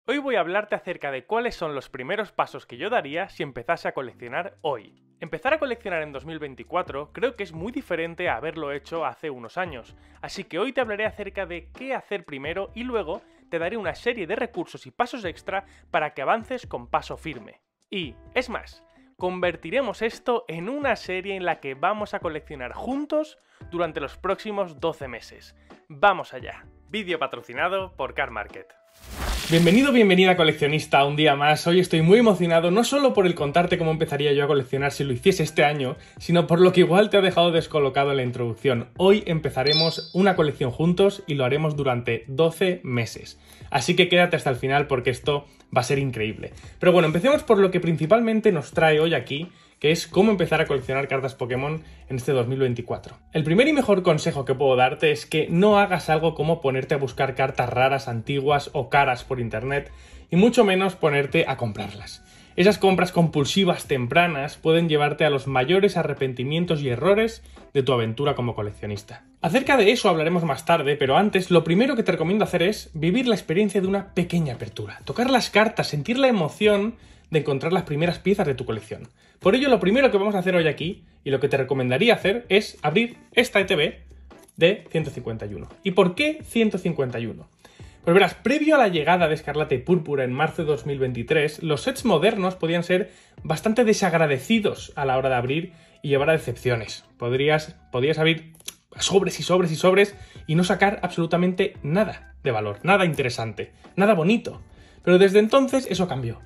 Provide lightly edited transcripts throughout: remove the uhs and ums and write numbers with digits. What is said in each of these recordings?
Hoy voy a hablarte acerca de cuáles son los primeros pasos que yo daría si empezase a coleccionar hoy. Empezar a coleccionar en 2024 creo que es muy diferente a haberlo hecho hace unos años, así que hoy te hablaré acerca de qué hacer primero y luego te daré una serie de recursos y pasos extra para que avances con paso firme. Y, es más, convertiremos esto en una serie en la que vamos a coleccionar juntos durante los próximos 12 meses. ¡Vamos allá! Vídeo patrocinado por Car Market. Bienvenido, bienvenida coleccionista, un día más. Hoy estoy muy emocionado, no solo por el contarte cómo empezaría yo a coleccionar si lo hiciese este año, sino por lo que igual te ha dejado descolocado en la introducción. Hoy empezaremos una colección juntos y lo haremos durante 12 meses. Así que quédate hasta el final porque esto va a ser increíble. Pero bueno, empecemos por lo que principalmente nos trae hoy aquí, que es cómo empezar a coleccionar cartas Pokémon en este 2024. El primer y mejor consejo que puedo darte es que no hagas algo como ponerte a buscar cartas raras, antiguas o caras por internet, y mucho menos ponerte a comprarlas. Esas compras compulsivas tempranas pueden llevarte a los mayores arrepentimientos y errores de tu aventura como coleccionista. Acerca de eso hablaremos más tarde, pero antes lo primero que te recomiendo hacer es vivir la experiencia de una pequeña apertura. Tocar las cartas, sentir la emoción de encontrar las primeras piezas de tu colección. Por ello, lo primero que vamos a hacer hoy aquí, y lo que te recomendaría hacer, es abrir esta ETB de 151. ¿Y por qué 151? Pues verás, previo a la llegada de Escarlata y Púrpura en marzo de 2023, los sets modernos podían ser bastante desagradecidos a la hora de abrir y llevar a decepciones. Podías abrir sobres y sobres y sobres y no sacar absolutamente nada de valor, nada interesante, nada bonito. Pero desde entonces eso cambió.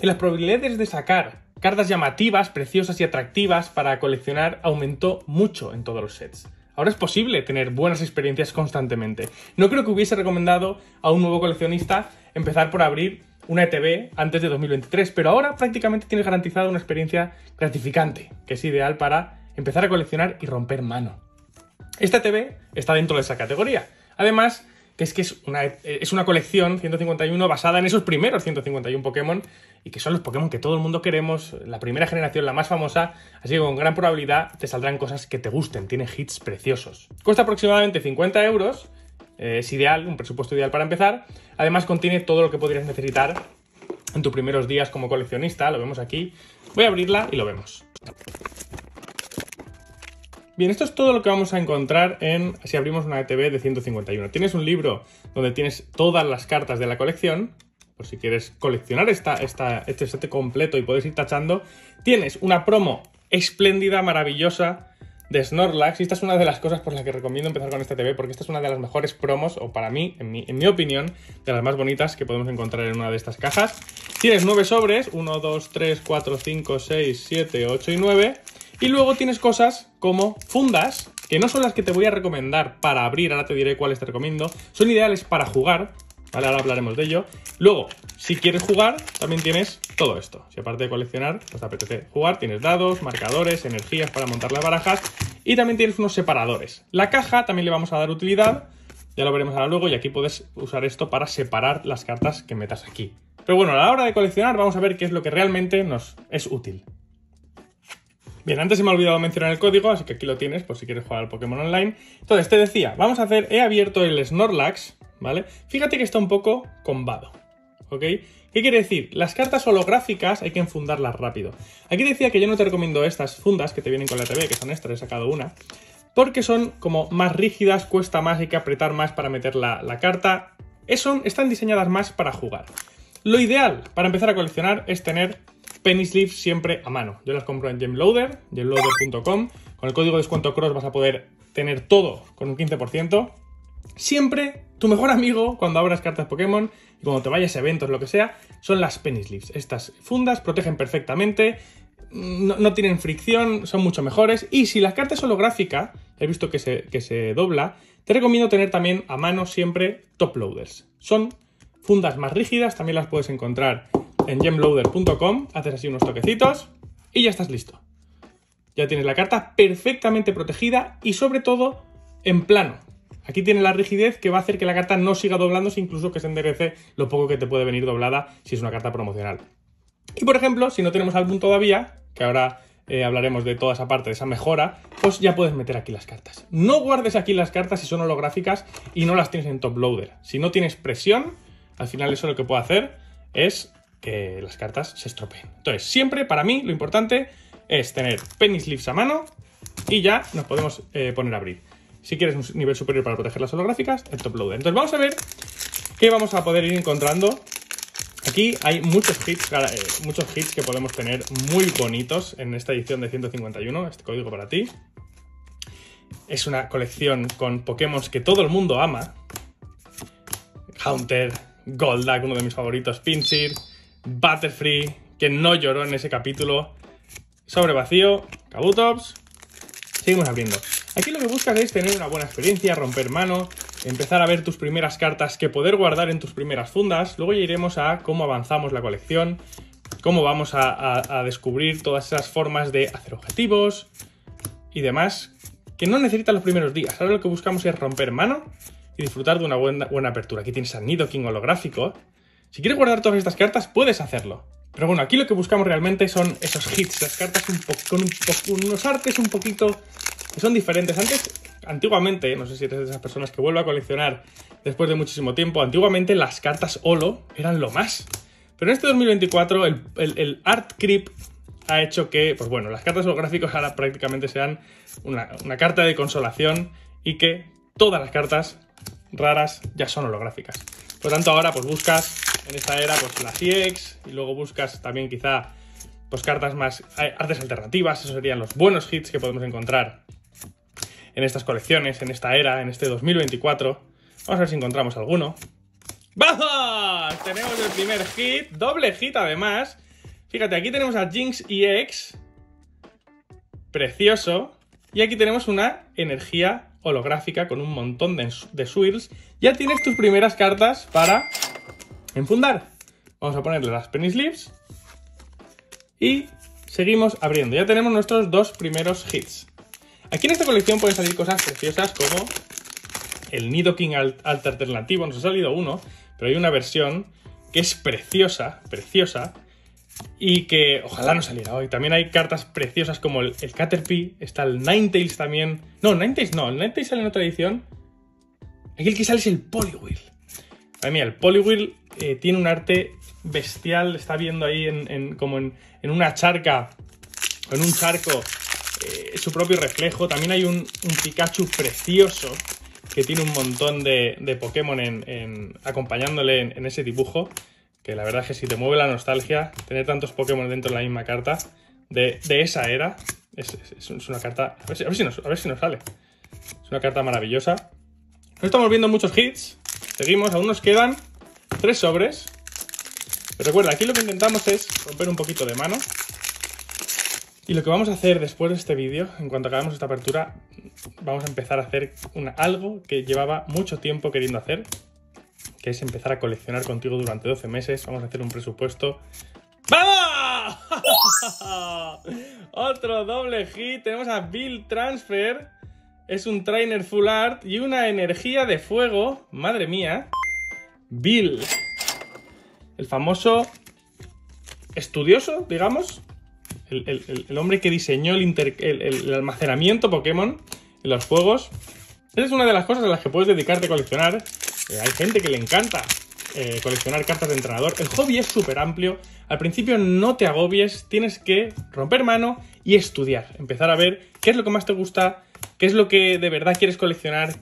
Y las probabilidades de sacar cartas llamativas, preciosas y atractivas para coleccionar aumentó mucho en todos los sets. Ahora es posible tener buenas experiencias constantemente. No creo que hubiese recomendado a un nuevo coleccionista empezar por abrir una ETB antes de 2023, pero ahora prácticamente tienes garantizada una experiencia gratificante, que es ideal para empezar a coleccionar y romper mano. Esta ETB está dentro de esa categoría. Además, es una colección 151 basada en esos primeros 151 Pokémon y que son los Pokémon que todo el mundo queremos, la primera generación, la más famosa, así que con gran probabilidad te saldrán cosas que te gusten, tiene hits preciosos. Cuesta aproximadamente 50 euros, es ideal, un presupuesto ideal para empezar. Además contiene todo lo que podrías necesitar en tus primeros días como coleccionista, lo vemos aquí. Voy a abrirla y lo vemos. Bien, esto es todo lo que vamos a encontrar si abrimos una ETB de 151. Tienes un libro donde tienes todas las cartas de la colección, por si quieres coleccionar este set completo y puedes ir tachando. Tienes una promo espléndida, maravillosa de Snorlax, y esta es una de las cosas por las que recomiendo empezar con esta ETB, porque esta es una de las mejores promos, o para mí, en mi opinión, de las más bonitas que podemos encontrar en una de estas cajas. Tienes 9 sobres, 1, 2, 3, 4, 5, 6, 7, 8 y 9... Y luego tienes cosas como fundas, que no son las que te voy a recomendar para abrir, ahora te diré cuáles te recomiendo. Son ideales para jugar, ¿vale? Ahora hablaremos de ello. Luego, si quieres jugar, también tienes todo esto. Si aparte de coleccionar, pues te apetece jugar, tienes dados, marcadores, energías para montar las barajas y también tienes unos separadores. La caja también le vamos a dar utilidad, ya lo veremos ahora luego, y aquí puedes usar esto para separar las cartas que metas aquí. Pero bueno, a la hora de coleccionar vamos a ver qué es lo que realmente nos es útil. Bien, antes se me ha olvidado mencionar el código, así que aquí lo tienes por si quieres jugar al Pokémon Online. Entonces, te decía, he abierto el Snorlax, ¿vale? Fíjate que está un poco combado, ¿ok? ¿Qué quiere decir? Las cartas holográficas hay que enfundarlas rápido. Aquí decía que yo no te recomiendo estas fundas que te vienen con la ETB, que son estas, he sacado una, porque son como más rígidas, cuesta más, hay que apretar más para meter la carta. Están diseñadas más para jugar. Lo ideal para empezar a coleccionar es tener penny sleeves siempre a mano. Yo las compro en gemloader.com. Con el código de descuento CROSS vas a poder tener todo con un 15%. Siempre tu mejor amigo cuando abras cartas Pokémon y cuando te vayas a eventos, lo que sea, son las penny sleeves. Estas fundas protegen perfectamente, no tienen fricción, son mucho mejores. Y si la carta es holográfica, he visto que se dobla, te recomiendo tener también a mano siempre top loaders. Son fundas más rígidas, también las puedes encontrar en gemloader.com, haces así unos toquecitos y ya estás listo. Ya tienes la carta perfectamente protegida y sobre todo en plano. Aquí tiene la rigidez que va a hacer que la carta no siga doblándose, incluso que se enderece lo poco que te puede venir doblada si es una carta promocional. Y por ejemplo, si no tenemos álbum todavía, que ahora hablaremos de toda esa parte, de esa mejora, pues ya puedes meter aquí las cartas. No guardes aquí las cartas si son holográficas y no las tienes en top loader. Si no tienes presión, al final eso lo que puede hacer es que las cartas se estropeen. Entonces, siempre para mí lo importante es tener penny sleeves a mano y ya nos podemos poner a abrir. Si quieres un nivel superior para proteger las holográficas, el top loader. Entonces vamos a ver qué vamos a poder ir encontrando. Aquí hay muchos hits que podemos tener muy bonitos en esta edición de 151, este código para ti. Es una colección con Pokémon que todo el mundo ama. Haunter, Golduck, uno de mis favoritos, Pinsir, Butterfree, que no lloró en ese capítulo, sobre vacío, Kabutops. Seguimos abriendo. Aquí lo que buscas es tener una buena experiencia, romper mano, empezar a ver tus primeras cartas que poder guardar en tus primeras fundas. Luego ya iremos a cómo avanzamos la colección, cómo vamos a descubrir todas esas formas de hacer objetivos y demás que no necesitan los primeros días. Ahora lo que buscamos es romper mano y disfrutar de una buena apertura. Aquí tienes a Nidoking holográfico. Si quieres guardar todas estas cartas, puedes hacerlo. Pero bueno, aquí lo que buscamos realmente son esos hits, las cartas con unos artes un poquito que son diferentes. Antiguamente, no sé si eres de esas personas que vuelve a coleccionar después de muchísimo tiempo, antiguamente las cartas holo eran lo más. Pero en este 2024 el art creep ha hecho que, pues bueno, las cartas holográficas ahora prácticamente sean una carta de consolación y que todas las cartas raras ya son holográficas. Por lo tanto, ahora pues buscas en esta era pues las EX y luego buscas también quizá pues cartas más, artes alternativas. Esos serían los buenos hits que podemos encontrar en estas colecciones, en esta era, en este 2024. Vamos a ver si encontramos alguno. ¡Vamos! Tenemos el primer hit, doble hit además. Fíjate, aquí tenemos a Jynx EX, precioso. Y aquí tenemos una energía holográfica con un montón de swirls. Ya tienes tus primeras cartas para enfundar. Vamos a ponerle las penny sleeves y seguimos abriendo. Ya tenemos nuestros dos primeros hits. Aquí en esta colección pueden salir cosas preciosas como el Nidoking alternativo. Nos ha salido uno, pero hay una versión que es preciosa, preciosa, y que ojalá no saliera hoy. También hay cartas preciosas como el Caterpie, está el Ninetales también. No, Ninetales no, el Ninetales sale en otra edición. Aquí el que sale es el Poliwhirl. Madre mía, el Poliwhirl tiene un arte bestial. Está viendo ahí como en una charca, en un charco, su propio reflejo. También hay un Pikachu precioso que tiene un montón de Pokémon acompañándole en ese dibujo. Que la verdad es que si te mueve la nostalgia, tener tantos Pokémon dentro de la misma carta de esa era, es una carta... A ver si nos sale. Es una carta maravillosa. No estamos viendo muchos hits. Seguimos, aún nos quedan 3 sobres. Pero recuerda, aquí lo que intentamos es romper un poquito de mano. Y lo que vamos a hacer después de este vídeo, en cuanto acabemos esta apertura, vamos a empezar a hacer algo que llevaba mucho tiempo queriendo hacer, que es empezar a coleccionar contigo durante 12 meses. Vamos a hacer un presupuesto. ¡Vamos! Otro doble hit. Tenemos a Bill Transfer. Es un trainer full art y una energía de fuego. Madre mía. Bill. El famoso estudioso, digamos. El hombre que diseñó el almacenamiento Pokémon en los juegos. Esa es una de las cosas a las que puedes dedicarte a coleccionar. Hay gente que le encanta coleccionar cartas de entrenador. El hobby es súper amplio. Al principio no te agobies, tienes que romper mano y estudiar. Empezar a ver qué es lo que más te gusta, qué es lo que de verdad quieres coleccionar,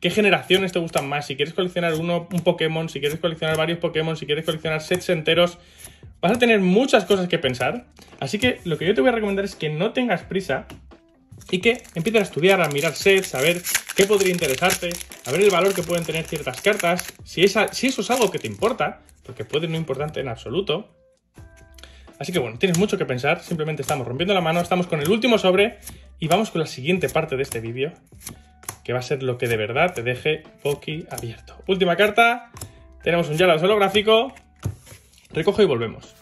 qué generaciones te gustan más. Si quieres coleccionar un Pokémon, si quieres coleccionar varios Pokémon, si quieres coleccionar sets enteros, vas a tener muchas cosas que pensar. Así que lo que yo te voy a recomendar es que no tengas prisa y que empieces a estudiar, a mirar sets, a ver qué podría interesarte, a ver el valor que pueden tener ciertas cartas, si eso es algo que te importa, porque puede no importarte en absoluto. Así que bueno, tienes mucho que pensar, simplemente estamos rompiendo la mano, estamos con el último sobre y vamos con la siguiente parte de este vídeo, que va a ser lo que de verdad te deje boquiabierto. Última carta, tenemos un Gyarados holográfico, recojo y volvemos.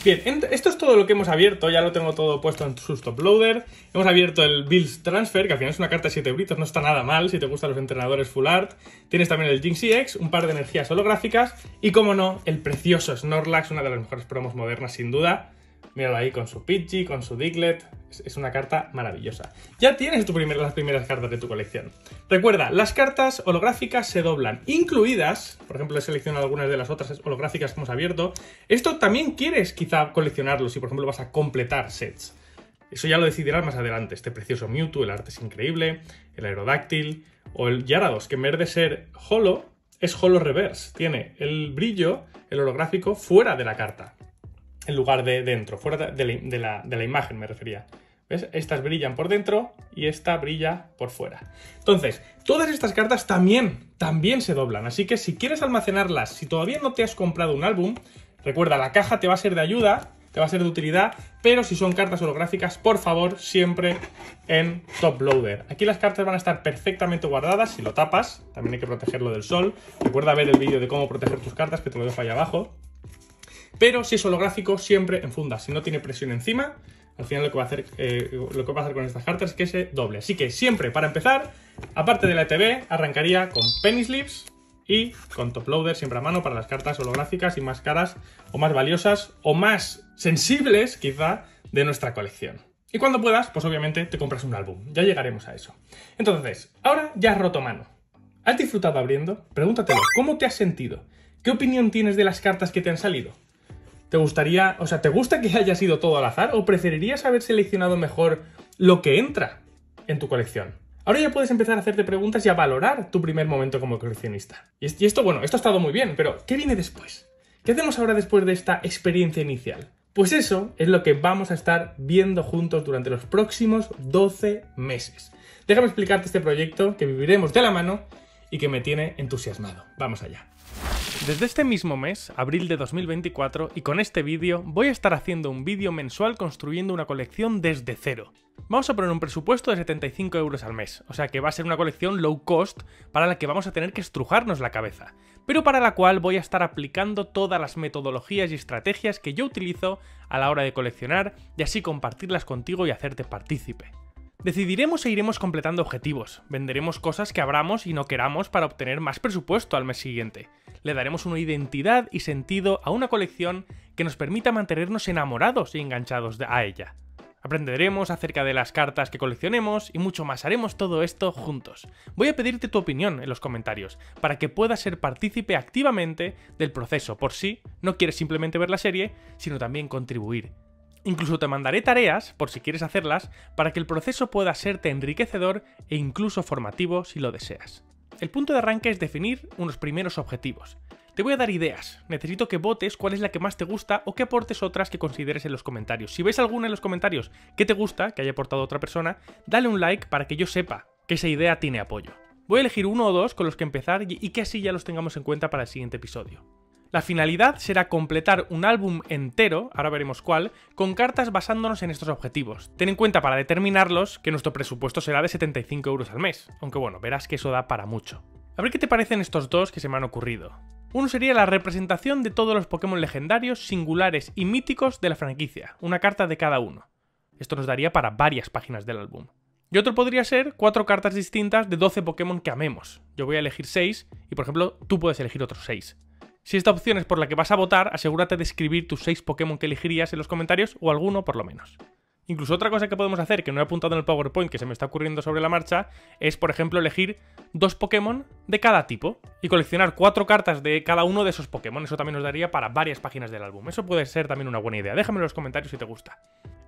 Bien, esto es todo lo que hemos abierto, ya lo tengo todo puesto en su top loader. Hemos abierto el Bill's Transfer, que al final es una carta de 7 euritos, no está nada mal si te gustan los entrenadores full art. Tienes también el Jynx EX, un par de energías holográficas y, como no, el precioso Snorlax, una de las mejores promos modernas sin duda. Míralo ahí con su Pidgey, con su Diglett. Es una carta maravillosa. Ya tienes las primeras cartas de tu colección. Recuerda, las cartas holográficas se doblan, incluidas, por ejemplo, he seleccionado algunas de las otras holográficas que hemos abierto. Esto también quieres quizá coleccionarlo si, por ejemplo, vas a completar sets. Eso ya lo decidirás más adelante. Este precioso Mewtwo, el arte es increíble, el Aerodactyl o el Gyarados, que en vez de ser holo, es holo reverse. Tiene el brillo, el holográfico, fuera de la carta, en lugar de dentro, fuera de la imagen me refería. ¿Ves? Estas brillan por dentro y esta brilla por fuera. Entonces, todas estas cartas también se doblan. Así que si quieres almacenarlas, si todavía no te has comprado un álbum, recuerda, la caja te va a ser de ayuda, te va a ser de utilidad, pero si son cartas holográficas, por favor, siempre en Top Loader. Aquí las cartas van a estar perfectamente guardadas si lo tapas. También hay que protegerlo del sol. Recuerda ver el vídeo de cómo proteger tus cartas, que te lo dejo ahí abajo. Pero si es holográfico, siempre en funda. Si no tiene presión encima, al final lo que va a hacer con estas cartas es que se doble. Así que siempre, para empezar, aparte de la ETB, arrancaría con Penny Sleeves y con Top Loader siempre a mano para las cartas holográficas y más caras o más valiosas o más sensibles, quizá, de nuestra colección. Y cuando puedas, pues obviamente te compras un álbum. Ya llegaremos a eso. Entonces, ahora ya has roto mano. ¿Has disfrutado abriendo? Pregúntatelo, ¿cómo te has sentido? ¿Qué opinión tienes de las cartas que te han salido? ¿Te gusta que haya sido todo al azar o preferirías haber seleccionado mejor lo que entra en tu colección? Ahora ya puedes empezar a hacerte preguntas y a valorar tu primer momento como coleccionista. Y esto, bueno, esto ha estado muy bien, pero ¿qué viene después? ¿Qué hacemos ahora después de esta experiencia inicial? Pues eso es lo que vamos a estar viendo juntos durante los próximos 12 meses. Déjame explicarte este proyecto que viviremos de la mano y que me tiene entusiasmado. Vamos allá. Desde este mismo mes, abril de 2024, y con este vídeo, voy a estar haciendo un vídeo mensual construyendo una colección desde cero. Vamos a poner un presupuesto de 75 € al mes, o sea que va a ser una colección low cost para la que vamos a tener que estrujarnos la cabeza, pero para la cual voy a estar aplicando todas las metodologías y estrategias que yo utilizo a la hora de coleccionar y así compartirlas contigo y hacerte partícipe. Decidiremos e iremos completando objetivos, venderemos cosas que abramos y no queramos para obtener más presupuesto al mes siguiente. Le daremos una identidad y sentido a una colección que nos permita mantenernos enamorados y enganchados a ella. Aprenderemos acerca de las cartas que coleccionemos y mucho más. Haremos todo esto juntos. Voy a pedirte tu opinión en los comentarios para que puedas ser partícipe activamente del proceso por si no quieres simplemente ver la serie, sino también contribuir. Incluso te mandaré tareas, por si quieres hacerlas, para que el proceso pueda serte enriquecedor e incluso formativo si lo deseas. El punto de arranque es definir unos primeros objetivos. Te voy a dar ideas, necesito que votes cuál es la que más te gusta o que aportes otras que consideres en los comentarios. Si ves alguna en los comentarios que te gusta, que haya aportado otra persona, dale un like para que yo sepa que esa idea tiene apoyo. Voy a elegir uno o dos con los que empezar y que así ya los tengamos en cuenta para el siguiente episodio. La finalidad será completar un álbum entero, ahora veremos cuál, con cartas basándonos en estos objetivos. Ten en cuenta para determinarlos que nuestro presupuesto será de 75 € al mes, aunque bueno, verás que eso da para mucho. A ver qué te parecen estos dos que se me han ocurrido. Uno sería la representación de todos los Pokémon legendarios, singulares y míticos de la franquicia, una carta de cada uno. Esto nos daría para varias páginas del álbum. Y otro podría ser 4 cartas distintas de 12 Pokémon que amemos. Yo voy a elegir 6 y por ejemplo tú puedes elegir otros 6. Si esta opción es por la que vas a votar, asegúrate de escribir tus 6 Pokémon que elegirías en los comentarios o alguno por lo menos. Incluso otra cosa que podemos hacer, que no he apuntado en el PowerPoint, que se me está ocurriendo sobre la marcha, es por ejemplo elegir 2 Pokémon de cada tipo y coleccionar 4 cartas de cada uno de esos Pokémon. Eso también nos daría para varias páginas del álbum. Eso puede ser también una buena idea. Déjame en los comentarios si te gusta.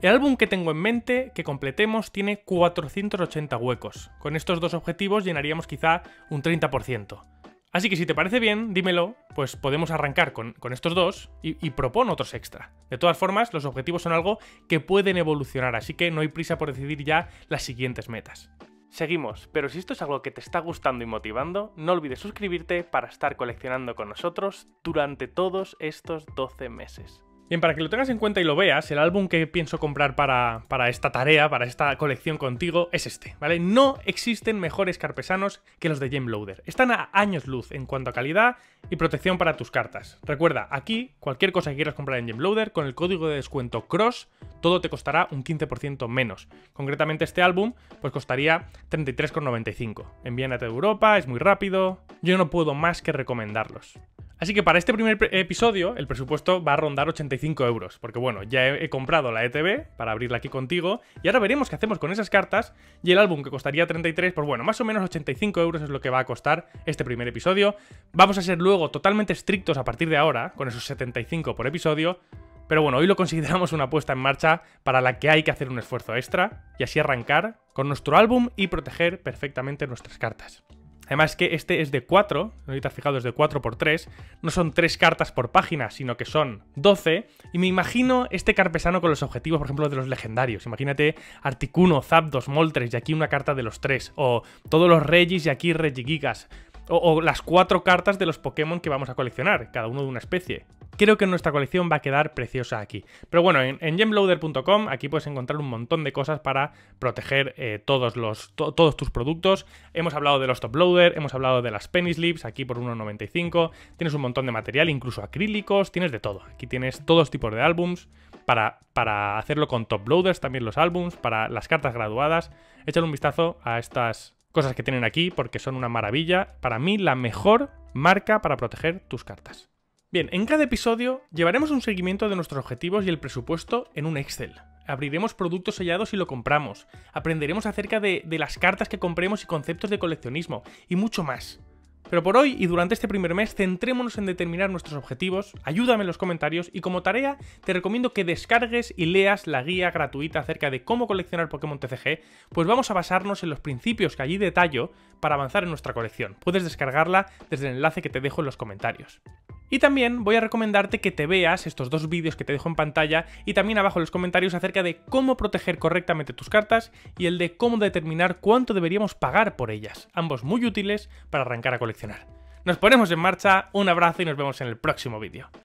El álbum que tengo en mente que completemos tiene 480 huecos. Con estos dos objetivos llenaríamos quizá un 30%. Así que si te parece bien, dímelo, pues podemos arrancar con estos dos y propon otros extra. De todas formas, los objetivos son algo que pueden evolucionar, así que no hay prisa por decidir ya las siguientes metas. Seguimos, pero si esto es algo que te está gustando y motivando, no olvides suscribirte para estar coleccionando con nosotros durante todos estos 12 meses. Bien, para que lo tengas en cuenta y lo veas, el álbum que pienso comprar para esta tarea, para esta colección contigo, es este, ¿vale? No existen mejores carpesanos que los de Gemloader. Están a años luz en cuanto a calidad y protección para tus cartas. Recuerda, aquí, cualquier cosa que quieras comprar en Gemloader, con el código de descuento CROSS, todo te costará un 15% menos. Concretamente este álbum, pues costaría 33,95. Envíate de Europa, es muy rápido, yo no puedo más que recomendarlos. Así que para este primer episodio el presupuesto va a rondar 85 euros, porque bueno, ya he comprado la ETB para abrirla aquí contigo y ahora veremos qué hacemos con esas cartas y el álbum que costaría 33, pues bueno, más o menos 85 euros es lo que va a costar este primer episodio. Vamos a ser luego totalmente estrictos a partir de ahora, con esos 75 por episodio, pero bueno, hoy lo consideramos una puesta en marcha para la que hay que hacer un esfuerzo extra y así arrancar con nuestro álbum y proteger perfectamente nuestras cartas. Además que este es de 4, ahorita fijado es de 4×3, no son 3 cartas por página, sino que son 12, y me imagino este carpesano con los objetivos, por ejemplo, de los legendarios. Imagínate Articuno, Zapdos, Moltres y aquí una carta de los 3, o todos los Regis y aquí Regigigas, o las 4 cartas de los Pokémon que vamos a coleccionar, cada uno de una especie. Creo que nuestra colección va a quedar preciosa aquí. Pero bueno, en gemloader.com aquí puedes encontrar un montón de cosas para proteger todos tus productos. Hemos hablado de los top loader, hemos hablado de las penny slips, aquí por 1,95. Tienes un montón de material, incluso acrílicos, tienes de todo. Aquí tienes todos tipos de álbums para hacerlo con top loaders, también los álbums, para las cartas graduadas. Échale un vistazo a estas cosas que tienen aquí porque son una maravilla. Para mí, la mejor marca para proteger tus cartas. Bien, en cada episodio llevaremos un seguimiento de nuestros objetivos y el presupuesto en un Excel. Abriremos productos sellados y lo compramos. Aprenderemos acerca de las cartas que compremos y conceptos de coleccionismo y mucho más. Pero por hoy y durante este primer mes centrémonos en determinar nuestros objetivos, ayúdame en los comentarios y como tarea te recomiendo que descargues y leas la guía gratuita acerca de cómo coleccionar Pokémon TCG, pues vamos a basarnos en los principios que allí detallo para avanzar en nuestra colección. Puedes descargarla desde el enlace que te dejo en los comentarios. Y también voy a recomendarte que te veas estos 2 vídeos que te dejo en pantalla y también abajo en los comentarios acerca de cómo proteger correctamente tus cartas y el de cómo determinar cuánto deberíamos pagar por ellas, ambos muy útiles para arrancar a coleccionar. Nos ponemos en marcha, un abrazo y nos vemos en el próximo vídeo.